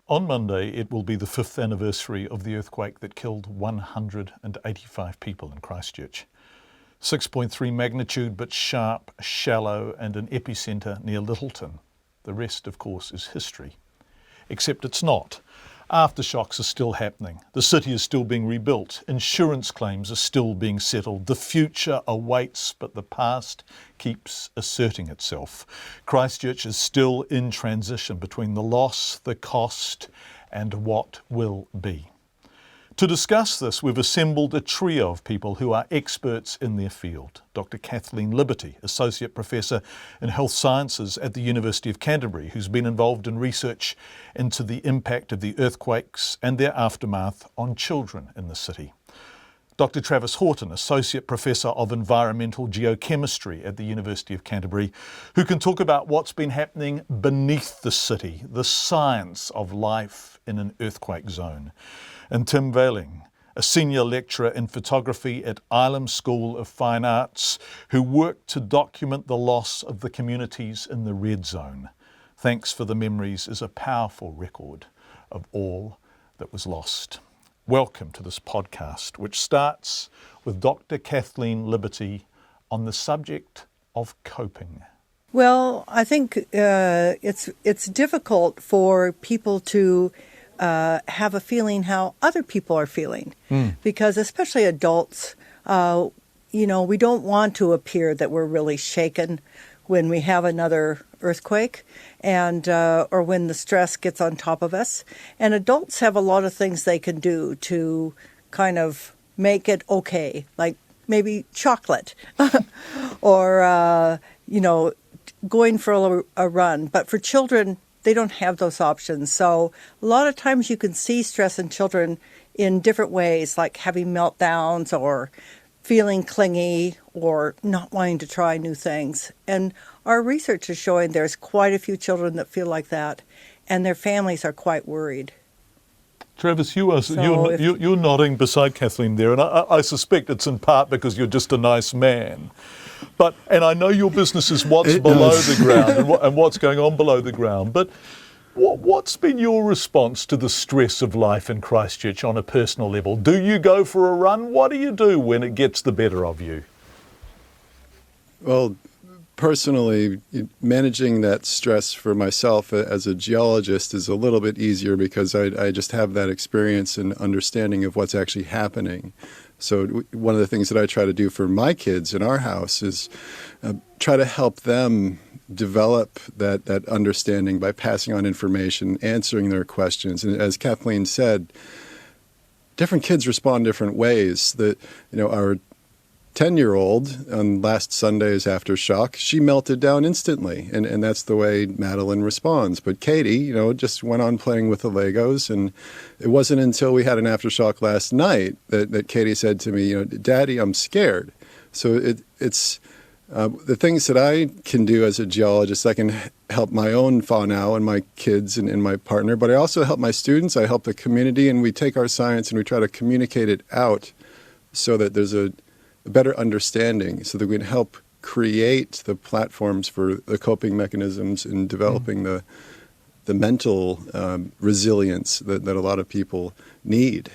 On Monday, it will be the 5th anniversary of the earthquake that killed 185 people in Christchurch. 6.3 magnitude, but sharp, shallow, and an epicentre near Littleton. The rest, of course, is history. Except it's not. Aftershocks are still happening. The city is still being rebuilt. Insurance claims are still being settled. The future awaits, but the past keeps asserting itself. Christchurch is still in transition between the loss, the cost, and what will be. To discuss this, we've assembled a trio of people who are experts in their field. Dr. Kathleen Liberty, Associate Professor in Health Sciences at the University of Canterbury, who's been involved in research into the impact of the earthquakes and their aftermath on children in the city. Dr. Travis Horton, Associate Professor of Environmental Geochemistry at the University of Canterbury, who can talk about what's been happening beneath the city, the science of life in an earthquake zone. And Tim Veling, a senior lecturer in photography at Ilam School of Fine Arts, who worked to document the loss of the communities in the red zone. Thanks for the Memories is a powerful record of all that was lost. Welcome to this podcast, which starts with Dr. Kathleen Liberty on the subject of coping. Well, I think it's difficult for people to have a feeling how other people are feeling, because especially adults, we don't want to appear that we're really shaken when we have another earthquake and or when the stress gets on top of us. And adults have a lot of things they can do to kind of make it okay, like maybe chocolate or, going for a run. But for children, they don't have those options. So a lot of times you can see stress in children in different ways, like having meltdowns or feeling clingy or not wanting to try new things. And our research is showing there's quite a few children that feel like that, and their families are quite worried. Travis, you're nodding beside Kathleen there, and I suspect it's in part because you're just a nice man. And I know your business is what's below the ground and what's going on below the ground, but what's been your response to the stress of life in Christchurch on a personal level? Do you go for a run? What do you do when it gets the better of you? Well, personally, managing that stress for myself as a geologist is a little bit easier because I just have that experience and understanding of what's actually happening. So one of the things that I try to do for my kids in our house is try to help them develop that understanding by passing on information, answering their questions. And as Kathleen said, different kids respond different ways. Our 10-year-old on last Sunday's aftershock, she melted down instantly, and that's the way Madeline responds. But Katie, just went on playing with the Legos, and it wasn't until we had an aftershock last night that Katie said to me, Daddy, I'm scared. So it's the things that I can do as a geologist. I can help my own whānau and my kids and my partner, but I also help my students, I help the community, and we take our science and we try to communicate it out so that there's a better understanding, so that we can help create the platforms for the coping mechanisms and developing the mental resilience that a lot of people need.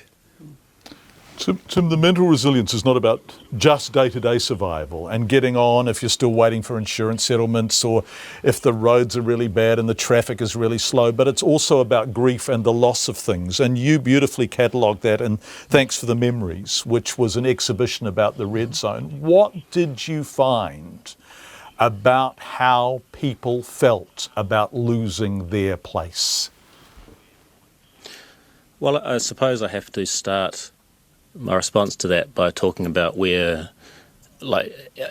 Tim, the mental resilience is not about just day-to-day survival and getting on if you're still waiting for insurance settlements or if the roads are really bad and the traffic is really slow, but it's also about grief and the loss of things. And you beautifully catalogued that in Thanks for the Memories, which was an exhibition about the red zone. What did you find about how people felt about losing their place? Well, I suppose I have to start my response to that by talking about where,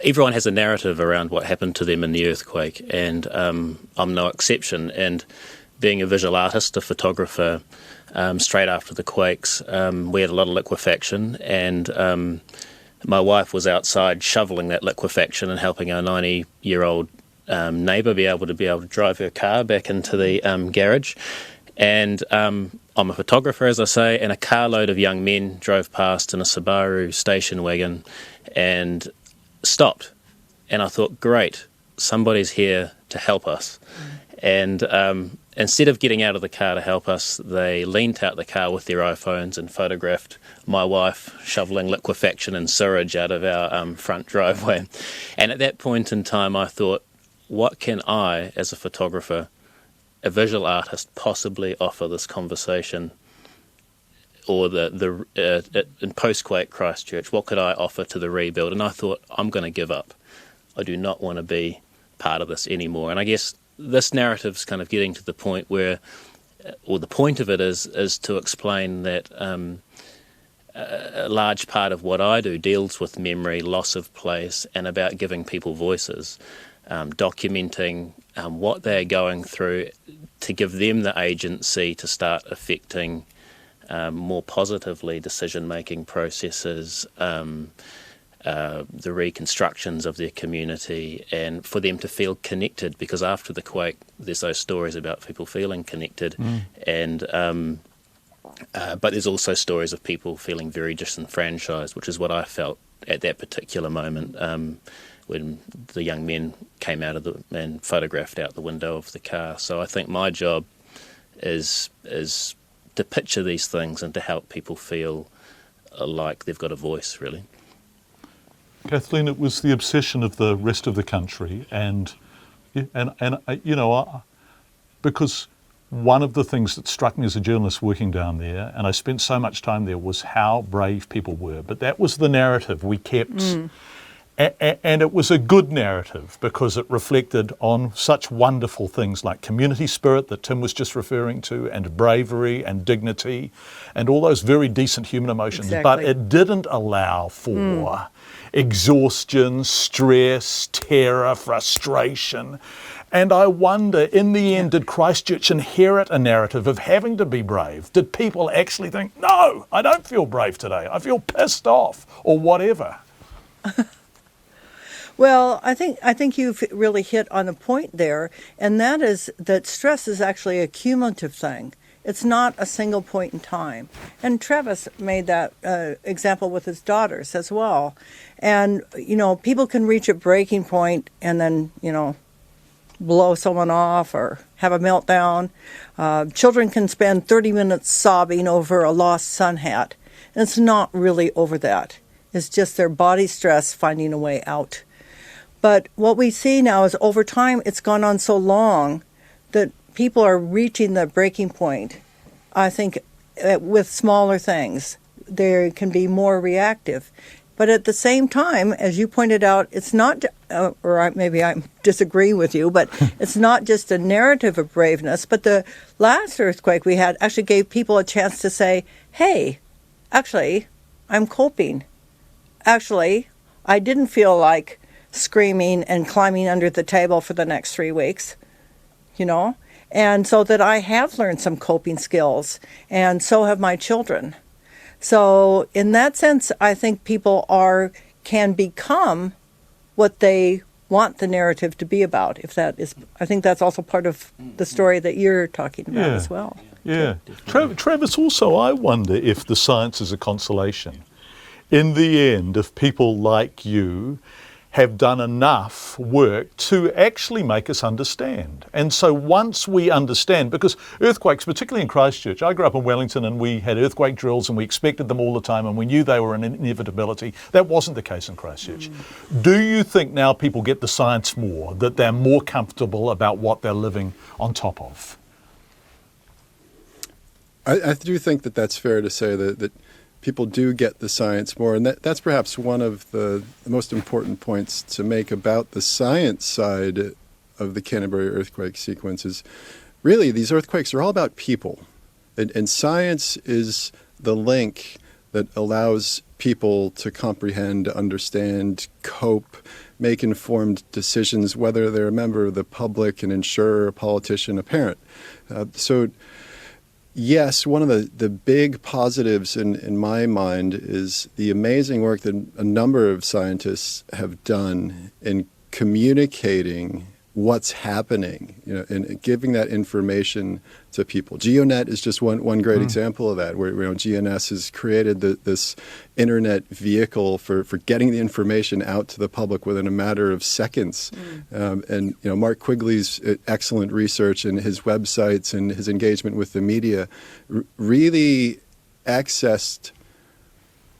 everyone has a narrative around what happened to them in the earthquake, and I'm no exception. And being a visual artist, a photographer, straight after the quakes, we had a lot of liquefaction, and my wife was outside shoveling that liquefaction and helping our 90-year-old neighbour be able to drive her car back into the garage. And I'm a photographer, as I say, and a carload of young men drove past in a Subaru station wagon and stopped. And I thought, great, somebody's here to help us. And instead of getting out of the car to help us, they leaned out the car with their iPhones and photographed my wife shoveling liquefaction and sewage out of our front driveway. And at that point in time, I thought, what can I, as a photographer, a visual artist, possibly offer this conversation, or in post-quake Christchurch, what could I offer to the rebuild? And I thought, I'm going to give up. I do not want to be part of this anymore. And I guess this narrative's kind of getting to the point where, or the point of it is to explain that a large part of what I do deals with memory, loss of place, and about giving people voices, documenting what they're going through to give them the agency to start affecting more positively decision-making processes, the reconstructions of their community, and for them to feel connected, because after the quake there's those stories about people feeling connected, and but there's also stories of people feeling very disenfranchised, which is what I felt at that particular moment when the young men came out of and photographed out the window of the car. So I think my job is to picture these things and to help people feel like they've got a voice, really. Kathleen, it was the obsession of the rest of the country, and because one of the things that struck me as a journalist working down there, and I spent so much time there, was how brave people were. But that was the narrative we kept. And it was a good narrative because it reflected on such wonderful things like community spirit that Tim was just referring to, and bravery and dignity and all those very decent human emotions. Exactly. But it didn't allow for exhaustion, stress, terror, frustration. And I wonder, in the end, did Christchurch inherit a narrative of having to be brave? Did people actually think, no, I don't feel brave today, I feel pissed off, or whatever? Well, I think you've really hit on a point there, and that is that stress is actually a cumulative thing. It's not a single point in time. And Travis made that example with his daughters as well. And, people can reach a breaking point and then, blow someone off or have a meltdown. Children can spend 30 minutes sobbing over a lost sun hat. And it's not really over that. It's just their body stress finding a way out. But what we see now is over time, it's gone on so long that people are reaching the breaking point. I think with smaller things, they can be more reactive. But at the same time, as you pointed out, it's not, or maybe I disagree with you, but it's not just a narrative of braveness. But the last earthquake we had actually gave people a chance to say, hey, actually, I'm coping. Actually, I didn't feel like screaming and climbing under the table for the next 3 weeks, and so that I have learned some coping skills, and so have my children. So in that sense, I think people can become what they want the narrative to be about. I think that's also part of the story that you're talking about as well. Yeah. Travis, also, I wonder if the science is a consolation. In the end, if people like you have done enough work to actually make us understand. And so once we understand, because earthquakes, particularly in Christchurch, I grew up in Wellington and we had earthquake drills and we expected them all the time and we knew they were an inevitability. That wasn't the case in Christchurch. Do you think now people get the science more, that they're more comfortable about what they're living on top of? I do think that that's fair to say, that people do get the science more, and that's perhaps one of the most important points to make about the science side of the Canterbury earthquake sequence is really these earthquakes are all about people, and science is the link that allows people to comprehend, understand, cope, make informed decisions, whether they're a member of the public, an insurer, a politician, a parent. So yes, one of the big positives in my mind is the amazing work that a number of scientists have done in communicating what's happening, and giving that information to people. GeoNet is just one great example of that, where GNS has created this internet vehicle for getting the information out to the public within a matter of seconds. And Mark Quigley's excellent research and his websites and his engagement with the media really accessed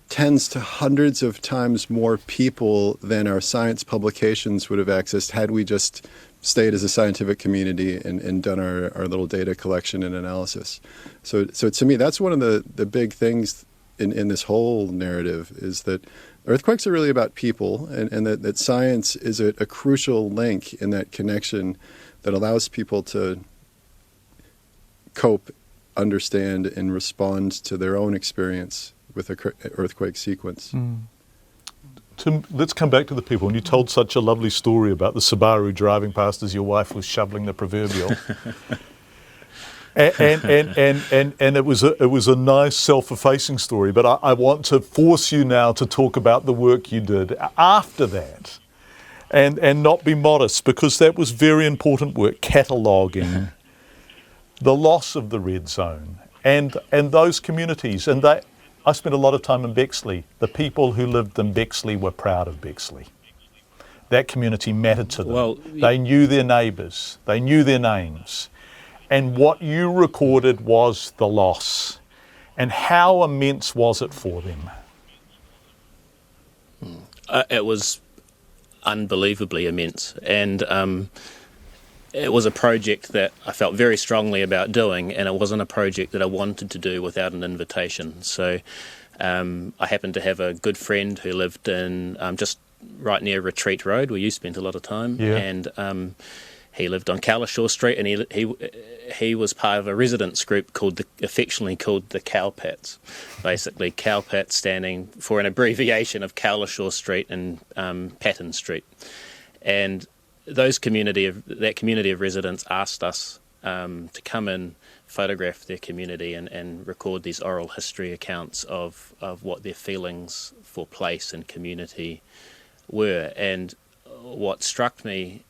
tens to hundreds of times more people than our science publications would have accessed had we just stayed as a scientific community and done our little data collection and analysis. So to me, that's one of the big things in this whole narrative, is that earthquakes are really about people, and that science is a crucial link in that connection that allows people to cope, understand, and respond to their own experience with an earthquake sequence. Tim, let's come back to the people. And you told such a lovely story about the Subaru driving past as your wife was shoveling the proverbial. and it was a nice self-effacing story. But I want to force you now to talk about the work you did after that, and not be modest, because that was very important work, cataloguing the loss of the red zone and those communities. And I spent a lot of time in Bexley. The people who lived in Bexley were proud of Bexley. That community mattered to them. Well, they knew their neighbours. They knew their names. And what you recorded was the loss. And how immense was it for them? It was unbelievably immense. And it was a project that I felt very strongly about doing, and it wasn't a project that I wanted to do without an invitation. So I happened to have a good friend who lived in just right near Retreat Road, where you spent a lot of time, and he lived on Cowlishaw Street, and he was part of a residents group affectionately called the Cowpats. Basically, Cowpats standing for an abbreviation of Cowlishaw Street and Patton Street, and that community of residents asked us to come and photograph their community and record these oral history accounts of what their feelings for place and community were. And what struck me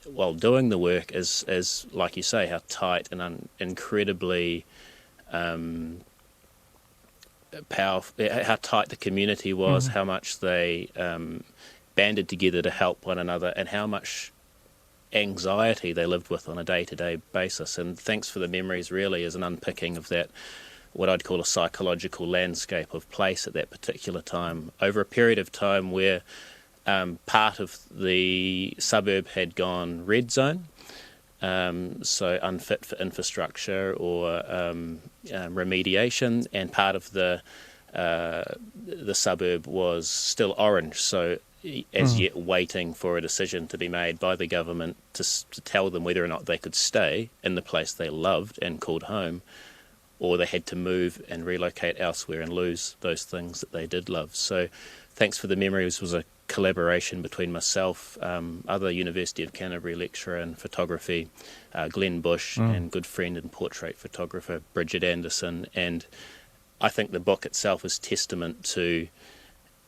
while doing the work is like you say, how tight and incredibly powerful, how tight the community was, how much they banded together to help one another, and how much anxiety they lived with on a day-to-day basis. And Thanks for the Memories really is an unpicking of that, what I'd call a psychological landscape of place at that particular time, over a period of time where part of the suburb had gone red zone, so unfit for infrastructure or remediation, and part of the suburb was still orange, so as yet waiting for a decision to be made by the government to tell them whether or not they could stay in the place they loved and called home, or they had to move and relocate elsewhere and lose those things that they did love. So Thanks for the Memories was a collaboration between myself, other University of Canterbury lecturer in photography, Glenn Bush, and good friend and portrait photographer Bridget Anderson. And I think the book itself is testament to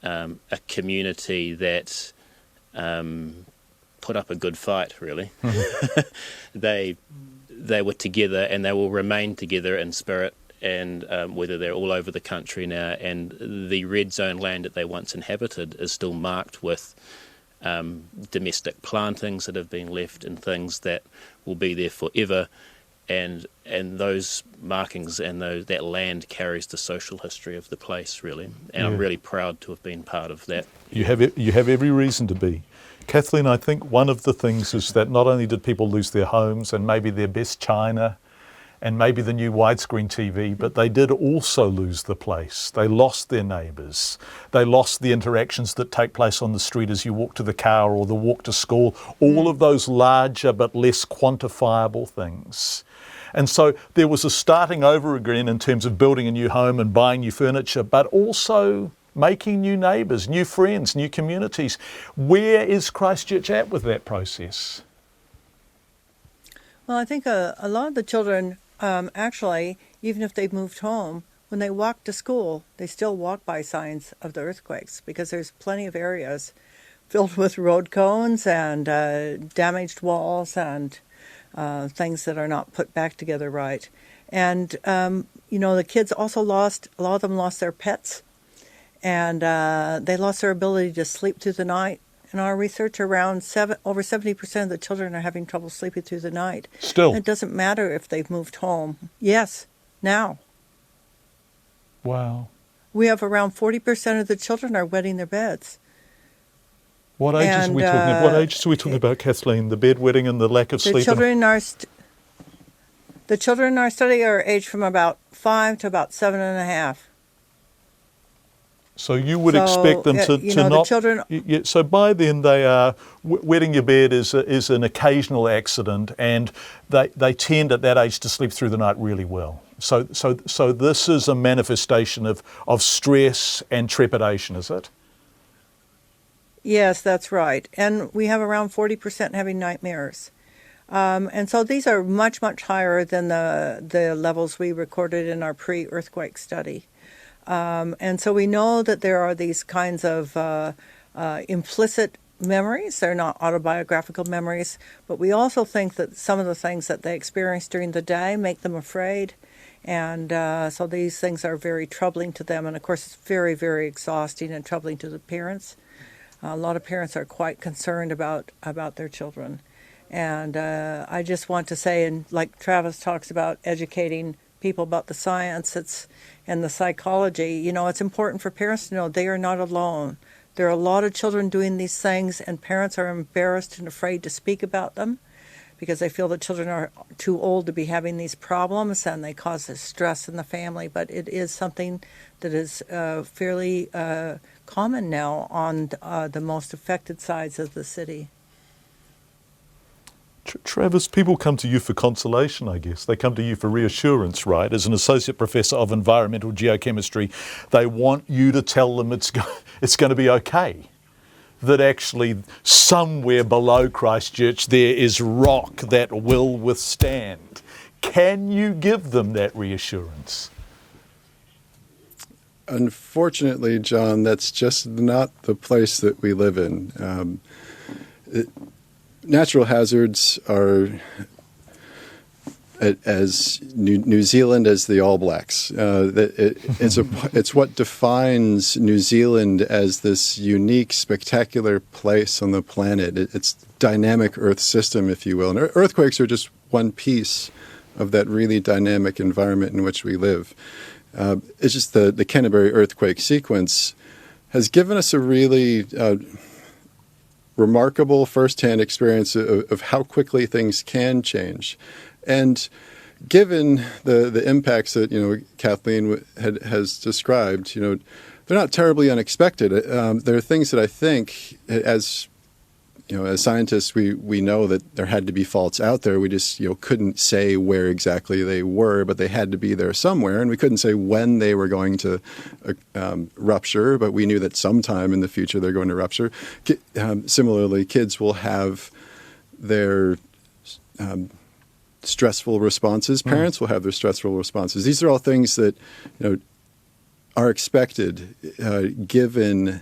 a community that put up a good fight, really. They were together, and they will remain together in spirit, and whether they're all over the country now. And the red zone land that they once inhabited is still marked with domestic plantings that have been left and things that will be there forever. And those markings and that land carries the social history of the place, really. And I'm really proud to have been part of that. You have every reason to be. Kathleen, I think one of the things is that not only did people lose their homes and maybe their best china and maybe the new widescreen TV, but they did also lose the place. They lost their neighbours. They lost the interactions that take place on the street as you walk to the car or the walk to school, all of those larger but less quantifiable things. And so there was a starting over again in terms of building a new home and buying new furniture, but also making new neighbours, new friends, new communities. Where is Christchurch at with that process? Well, I think a lot of the children, actually, even if they've moved home, when they walk to school, they still walk by signs of the earthquakes, because there's plenty of areas filled with road cones and damaged walls and things that are not put back together right. And, the kids also a lot of them lost their pets, and they lost their ability to sleep through the night. In our research, over 70% of the children are having trouble sleeping through the night. Still. And it doesn't matter if they've moved home. Yes, now. Wow. We have around 40% of the children are wetting their beds. What ages are we talking about? What ages are we talking about, Kathleen? The bedwetting and the lack of sleep? The children in our study are aged from about 5 to about 7.5. So you would expect them to the not. Children, so by then they are wetting your bed is an occasional accident, and they tend at that age to sleep through the night really well. So this is a manifestation of stress and trepidation, is it? Yes, that's right. And we have around 40% having nightmares. And so these are much, much higher than the levels we recorded in our pre-earthquake study. And so we know that there are these kinds of implicit memories. They're not autobiographical memories, but we also think that some of the things that they experience during the day make them afraid. And so these things are very troubling to them. And of course, it's very, very exhausting and troubling to the parents. A lot of parents are quite concerned about their children. And I just want to say, and like Travis talks about educating people about the science and the psychology, it's important for parents to know they are not alone. There are a lot of children doing these things, and parents are embarrassed and afraid to speak about them because they feel that children are too old to be having these problems and they cause this stress in the family. But it is something that is fairly common now on the most affected sides of the city. Travis, people come to you for consolation, I guess. They come to you for reassurance, right? As an associate professor of environmental geochemistry, they want you to tell them it's going to be okay. That actually somewhere below Christchurch there is rock that will withstand. Can you give them that reassurance? Unfortunately, John, that's just not the place that we live in. Natural hazards are as New Zealand as the All Blacks. It's what defines New Zealand as this unique, spectacular place on the planet. It's dynamic Earth system, if you will. And earthquakes are just one piece of that really dynamic environment in which we live. It's just the Canterbury earthquake sequence has given us a really remarkable firsthand experience of how quickly things can change. And given the impacts that Kathleen has described, they're not terribly unexpected. There are things that I think, as scientists, we know that there had to be faults out there. We just couldn't say where exactly they were, but they had to be there somewhere, and we couldn't say when they were going to rupture, but we knew that sometime in the future they're going to rupture. Similarly, kids will have their stressful responses. Parents will have their stressful responses. These are all things that are expected given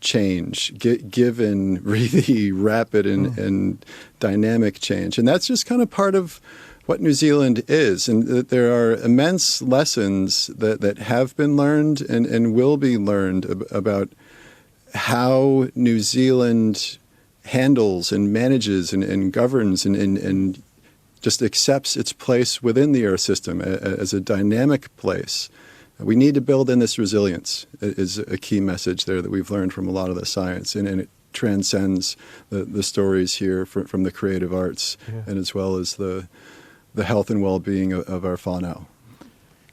change, given really rapid and dynamic change. And that's just kind of part of what New Zealand is. And that there are immense lessons that have been learned and will be learned about how New Zealand handles and manages and governs and just accepts its place within the Earth system as a dynamic place. We need to build in this resilience is a key message there that we've learned from a lot of the science, and it transcends the stories here from the creative arts and as well as the health and well-being of our whānau.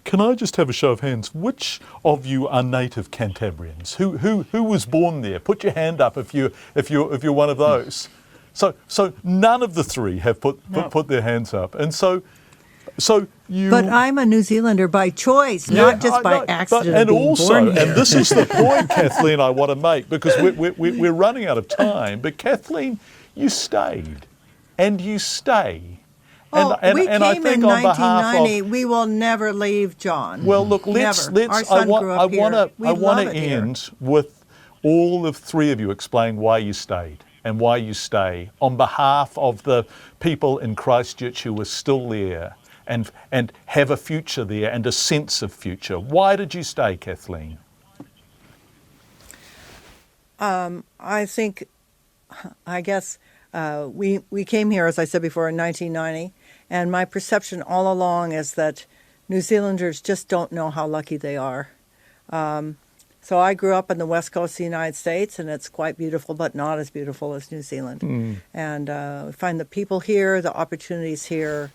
Can I just have a show of hands? Which of you are native Cantabrians? Who was born there? Put your hand up if you're one of those. So none of the three have put their hands up, and so you. But I'm a New Zealander by choice, not just by accident. And being also, born here. and this is the point, Kathleen, I want to make, because we're running out of time. But Kathleen, you stayed, and you stay. We and came I think in on behalf 1990. of, We will never leave, John. well, look, let's. Never. Our son grew up here. We I love want it to here. end with all the three of you explain why you stayed and why you stay on behalf of the people in Christchurch who are still there and have a future there and a sense of future. Why did you stay, Kathleen? I guess we came here, as I said before, in 1990, and my perception all along is that New Zealanders just don't know how lucky they are. So I grew up on the west coast of the United States, and it's quite beautiful, but not as beautiful as New Zealand. And we find the people here, the opportunities here,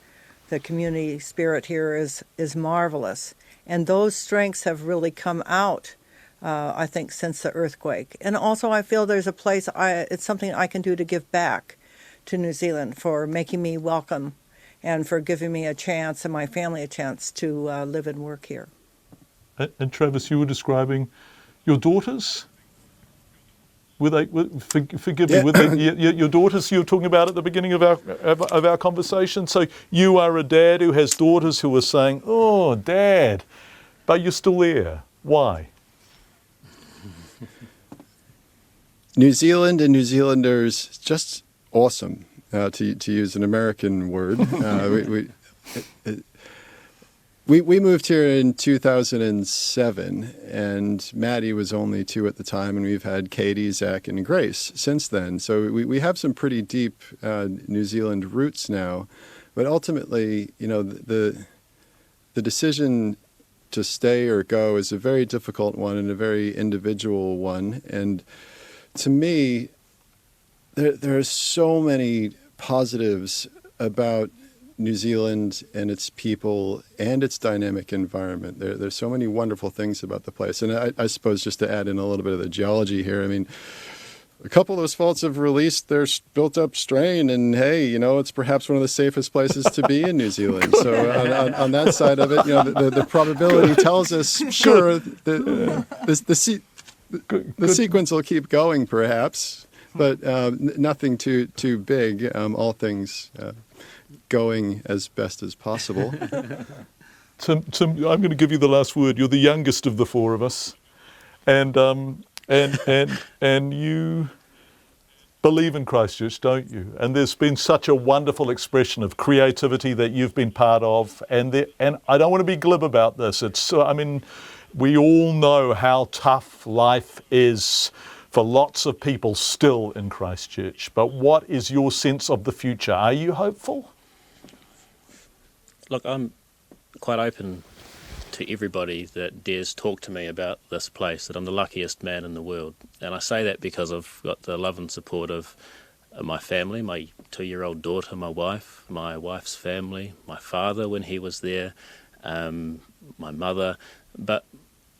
the community spirit here is marvelous. And those strengths have really come out, I think, since the earthquake. And also I feel there's a place, it's something I can do to give back to New Zealand for making me welcome and for giving me a chance and my family a chance to live and work here. And Travis, you were describing your daughters? Were they? Forgive me. Were they your daughters? You were talking about at the beginning of our conversation. So you are a dad who has daughters who are saying, "Oh, Dad," but you're still there. Why? New Zealand and New Zealanders, just awesome. To use an American word, we moved here in 2007, and Maddie was only 2 at the time, and we've had Katie, Zach, and Grace since then. So we have some pretty deep New Zealand roots now. But ultimately, you know, the decision to stay or go is a very difficult one and a very individual one. And to me, there are so many positives about New Zealand and its people and its dynamic environment. There's so many wonderful things about the place. And I suppose just to add in a little bit of the geology here, I mean, a couple of those faults have released their built-up strain, and hey, you know, it's perhaps one of the safest places to be in New Zealand. So on that side of it, you know, the probability tells us, sure, the sequence will keep going, perhaps. But nothing too big. All things going as best as possible. Tim, I'm going to give you the last word. You're the youngest of the 4 of us, and you believe in Christchurch, don't you? And there's been such a wonderful expression of creativity that you've been part of. And I don't want to be glib about this. I mean, we all know how tough life is for lots of people still in Christchurch. But what is your sense of the future? Are you hopeful? Look, I'm quite open to everybody that dares talk to me about this place, that I'm the luckiest man in the world. And I say that because I've got the love and support of my family, my 2-year-old daughter, my wife's family, my father when he was there, my mother. But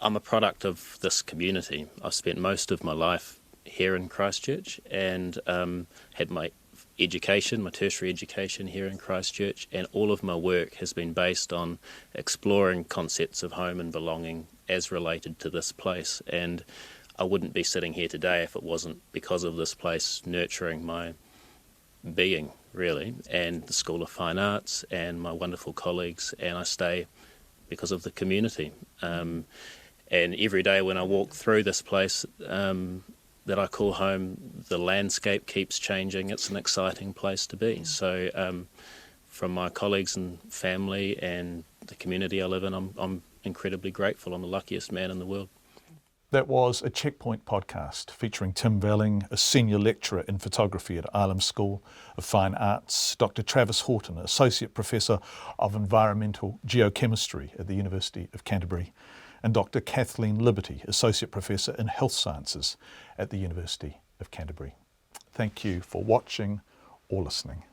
I'm a product of this community. I've spent most of my life here in Christchurch and had my education, my tertiary education here in Christchurch, and all of my work has been based on exploring concepts of home and belonging as related to this place. And I wouldn't be sitting here today if it wasn't because of this place nurturing my being, really, and the School of Fine Arts and my wonderful colleagues, and I stay because of the community. And every day when I walk through this place that I call home, the landscape keeps changing. It's an exciting place to be. So from my colleagues and family and the community I live in, I'm incredibly grateful. I'm the luckiest man in the world. That was a Checkpoint podcast featuring Tim Veling, a senior lecturer in photography at Ilam School of Fine Arts, Dr. Travis Horton, Associate Professor of Environmental Geochemistry at the University of Canterbury, and Dr. Kathleen Liberty, Associate Professor in Health Sciences at the University of Canterbury. Thank you for watching or listening.